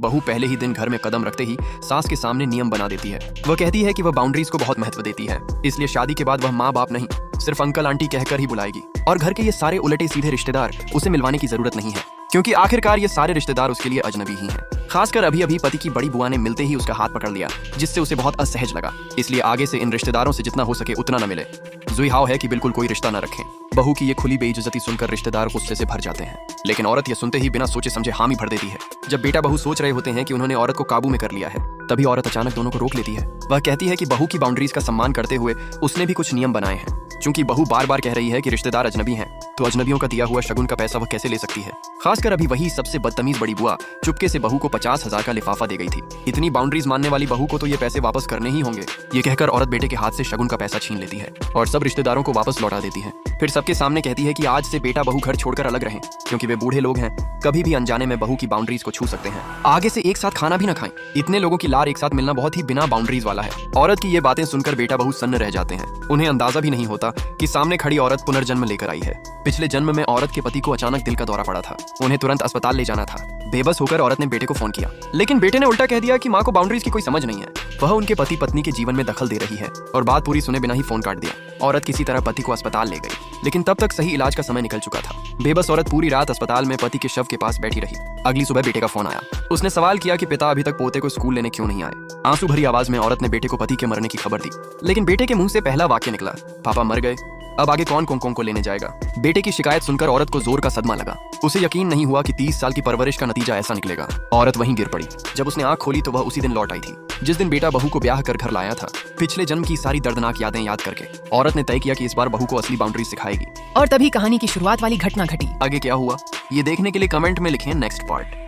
बहू पहले ही दिन घर में कदम रखते ही सास के सामने नियम बना देती है। वह कहती है कि वह बाउंड्रीज को बहुत महत्व देती है, इसलिए शादी के बाद वह माँ बाप नहीं सिर्फ अंकल आंटी कहकर ही बुलाएगी। और घर के ये सारे उलटे सीधे रिश्तेदार उसे मिलवाने की जरूरत नहीं है, क्योंकि आखिरकार ये सारे रिश्तेदार उसके लिए अजनबी ही हैं। खासकर अभी अभी पति की बड़ी बुआ ने मिलते ही उसका हाथ पकड़ लिया, जिससे उसे बहुत असहज लगा। इसलिए आगे से इन रिश्तेदारों से जितना हो सके उतना न मिले। जुई हाव है कि बिल्कुल कोई रिश्ता न रखें। बहू की ये खुली बेइज्जती सुनकर रिश्तेदार गुस्से से भर जाते हैं, लेकिन औरत ये सुनते ही बिना सोचे समझे हामी भर देती है। जब बेटा बहू सोच रहे होते हैं कि उन्होंने औरत को काबू में कर लिया है, तभी औरत अचानक दोनों को रोक लेती है। वह कहती है कि बहू की बाउंड्रीज का सम्मान करते हुए उसने भी कुछ नियम बनाए हैं। चूंकि बहू बार बार कह रही है कि रिश्तेदार अजनबी हैं, तो अजनबियों का दिया हुआ शगुन का पैसा वह कैसे ले सकती है। खासकर अभी वही सबसे बदतमीज बड़ी बुआ चुपके से बहू को 50,000 का लिफाफा दे गई थी। इतनी बाउंड्रीज मानने वाली बहू को तो ये पैसे वापस करने ही होंगे। ये कहकर औरत बेटे के हाथ से शगुन का पैसा छीन लेती है और सब रिश्तेदारों को वापस लौटा देती है। फिर सबके सामने कहती है कि आज से बेटा बहू घर छोड़कर अलग रहें, क्योंकि वे बूढ़े लोग हैं, कभी भी अनजाने में बहू की बाउंड्रीज को छू सकते हैं। आगे से एक साथ खाना भी न खाएं। इतने लोगों की लार एक साथ मिलना बहुत ही बिना बाउंड्रीज वाला है। औरत की ये बातें सुनकर बेटा बहू सन्न रह जाते हैं। उन्हें अंदाजा भी नहीं होता कि सामने खड़ी औरत पुनर्जन्म लेकर आई है। पिछले जन्म में औरत के पति को अचानक दिल का दौरा पड़ा था, उन्हें तुरंत अस्पताल ले जाना था। बेबस होकर औरत ने बेटे को फोन किया, लेकिन बेटे ने उल्टा कह दिया कि माँ को बाउंड्रीज की कोई समझ नहीं है। वह उनके पति पत्नी के जीवन में दखल दे रही है और बात पूरी सुने बिना ही फोन काट दिया। औरत किसी तरह पति को अस्पताल ले गई, लेकिन तब तक सही इलाज का समय निकल चुका था। बेबस औरत पूरी रात अस्पताल में पति के शव के पास बैठी रही। अगली सुबह बेटे का फोन आया। उसने सवाल किया कि पिता अभी तक पोते को स्कूल लेने क्यों नहीं आए। आंसू भरी आवाज में औरत ने बेटे को पति के मरने की खबर दी, लेकिन बेटे के मुंह से पहला वाक्य निकला, पापा मर गए, अब आगे कौन कोंकों को लेने जाएगा। बेटे की शिकायत सुनकर औरत को जोर का सदमा लगा। उसे यकीन नहीं हुआ कि 30 साल की परवरिश का नतीजा ऐसा निकलेगा। औरत वहीं गिर पड़ी। जब उसने आंख खोली तो वह उसी दिन लौट आई थी जिस दिन बेटा बहू को ब्याह कर घर लाया था। पिछले जन्म की सारी दर्दनाक यादें याद करके औरत ने तय किया कि इस बार बहू को असली बाउंड्री सिखाएगी। और तभी कहानी की शुरुआत वाली घटना घटी। आगे क्या हुआ ये देखने के लिए कमेंट में लिखें नेक्स्ट पार्ट।